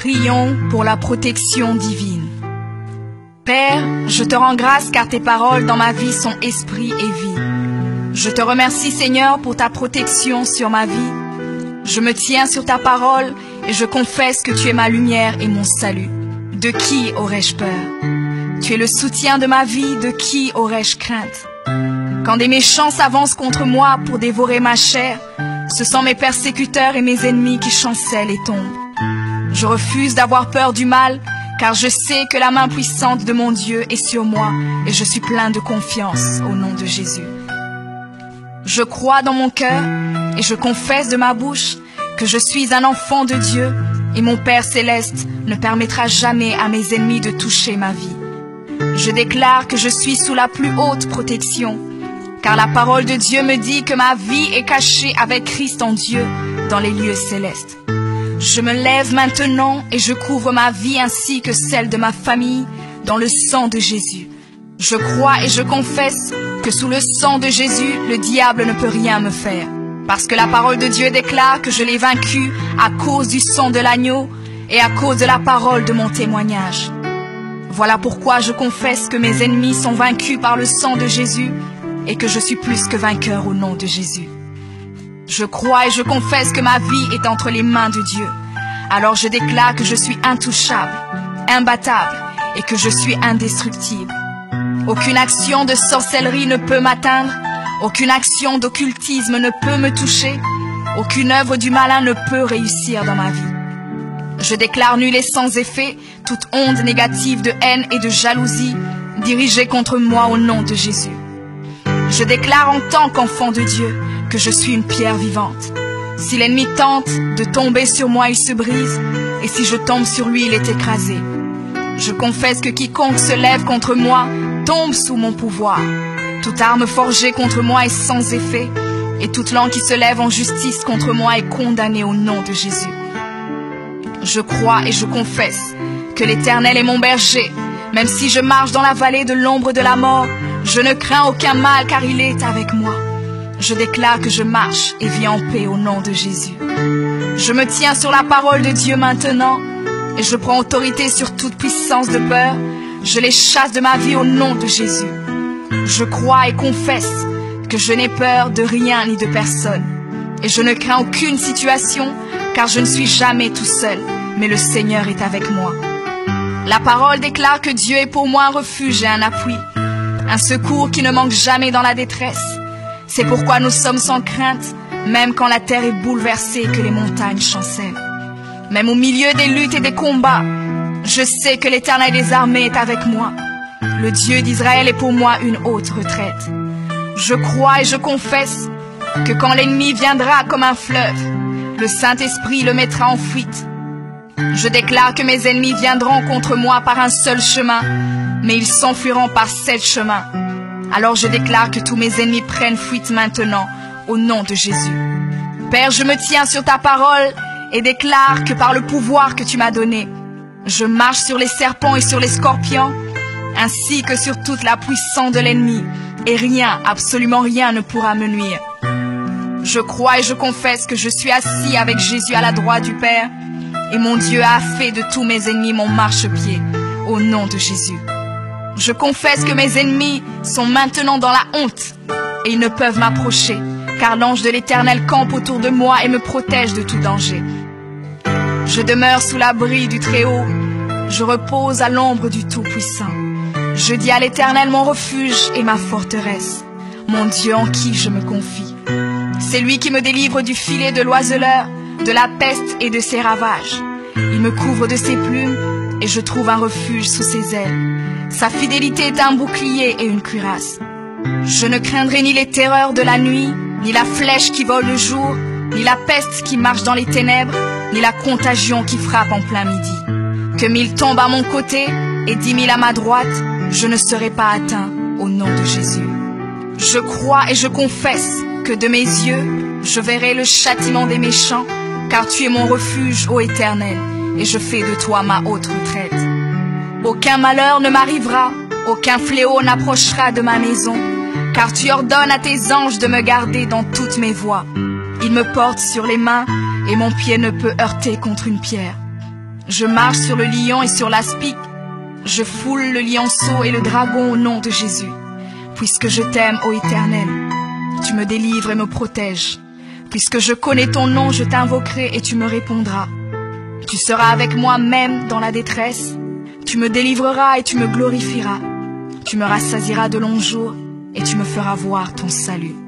Prions pour la protection divine. Père, je te rends grâce car tes paroles dans ma vie sont esprit et vie. Je te remercie Seigneur pour ta protection sur ma vie. Je me tiens sur ta parole et je confesse que tu es ma lumière et mon salut. De qui aurais-je peur? Tu es le soutien de ma vie, de qui aurais-je crainte? Quand des méchants s'avancent contre moi pour dévorer ma chair, ce sont mes persécuteurs et mes ennemis qui chancellent et tombent. Je refuse d'avoir peur du mal, car je sais que la main puissante de mon Dieu est sur moi et je suis plein de confiance au nom de Jésus. Je crois dans mon cœur et je confesse de ma bouche que je suis un enfant de Dieu et mon Père céleste ne permettra jamais à mes ennemis de toucher ma vie. Je déclare que je suis sous la plus haute protection, car la parole de Dieu me dit que ma vie est cachée avec Christ en Dieu dans les lieux célestes. Je me lève maintenant et je couvre ma vie ainsi que celle de ma famille dans le sang de Jésus. Je crois et je confesse que sous le sang de Jésus, le diable ne peut rien me faire, parce que la parole de Dieu déclare que je l'ai vaincu à cause du sang de l'agneau et à cause de la parole de mon témoignage. Voilà pourquoi je confesse que mes ennemis sont vaincus par le sang de Jésus et que je suis plus que vainqueur au nom de Jésus. Je crois et je confesse que ma vie est entre les mains de Dieu. Alors je déclare que je suis intouchable, imbattable et que je suis indestructible. Aucune action de sorcellerie ne peut m'atteindre, aucune action d'occultisme ne peut me toucher, aucune œuvre du malin ne peut réussir dans ma vie. Je déclare nul et sans effet toute onde négative de haine et de jalousie dirigée contre moi au nom de Jésus. Je déclare en tant qu'enfant de Dieu que je suis une pierre vivante. Si l'ennemi tente de tomber sur moi, il se brise, et si je tombe sur lui, il est écrasé. Je confesse que quiconque se lève contre moi tombe sous mon pouvoir. Toute arme forgée contre moi est sans effet, et toute langue qui se lève en justice contre moi est condamnée au nom de Jésus. Je crois et je confesse que l'Éternel est mon berger. Même si je marche dans la vallée de l'ombre de la mort, je ne crains aucun mal car il est avec moi. Je déclare que je marche et vis en paix au nom de Jésus. Je me tiens sur la parole de Dieu maintenant et je prends autorité sur toute puissance de peur. Je les chasse de ma vie au nom de Jésus. Je crois et confesse que je n'ai peur de rien ni de personne. Et je ne crains aucune situation car je ne suis jamais tout seul, mais le Seigneur est avec moi. La parole déclare que Dieu est pour moi un refuge et un appui, un secours qui ne manque jamais dans la détresse. C'est pourquoi nous sommes sans crainte, même quand la terre est bouleversée et que les montagnes chancellent. Même au milieu des luttes et des combats, je sais que l'Éternel des armées est avec moi. Le Dieu d'Israël est pour moi une haute retraite. Je crois et je confesse que quand l'ennemi viendra comme un fleuve, le Saint-Esprit le mettra en fuite. Je déclare que mes ennemis viendront contre moi par un seul chemin, mais ils s'enfuiront par 7 chemins. Alors je déclare que tous mes ennemis prennent fuite maintenant, au nom de Jésus. Père, je me tiens sur ta parole et déclare que par le pouvoir que tu m'as donné, je marche sur les serpents et sur les scorpions, ainsi que sur toute la puissance de l'ennemi, et rien, absolument rien ne pourra me nuire. Je crois et je confesse que je suis assis avec Jésus à la droite du Père, et mon Dieu a fait de tous mes ennemis mon marchepied, au nom de Jésus. Je confesse que mes ennemis sont maintenant dans la honte, et ils ne peuvent m'approcher, car l'ange de l'Éternel campe autour de moi et me protège de tout danger. Je demeure sous l'abri du Très-Haut, je repose à l'ombre du Tout-Puissant. Je dis à l'Éternel mon refuge et ma forteresse, mon Dieu en qui je me confie. C'est lui qui me délivre du filet de l'oiseleur, de la peste et de ses ravages. Il me couvre de ses plumes et je trouve un refuge sous ses ailes. Sa fidélité est un bouclier et une cuirasse. Je ne craindrai ni les terreurs de la nuit, ni la flèche qui vole le jour, ni la peste qui marche dans les ténèbres, ni la contagion qui frappe en plein midi. Que 1000 tombent à mon côté et 10 000 à ma droite, je ne serai pas atteint au nom de Jésus. Je crois et je confesse que de mes yeux, je verrai le châtiment des méchants, car tu es mon refuge, ô Éternel, et je fais de toi ma haute retraite. Aucun malheur ne m'arrivera, aucun fléau n'approchera de ma maison, car tu ordonnes à tes anges de me garder dans toutes mes voies. Ils me portent sur les mains, et mon pied ne peut heurter contre une pierre. Je marche sur le lion et sur l'aspic. Je foule le lionceau et le dragon au nom de Jésus. Puisque je t'aime, ô Éternel, tu me délivres et me protèges. Puisque je connais ton nom, je t'invoquerai et tu me répondras. Tu seras avec moi même dans la détresse. Tu me délivreras et tu me glorifieras. Tu me rassasieras de longs jours et tu me feras voir ton salut.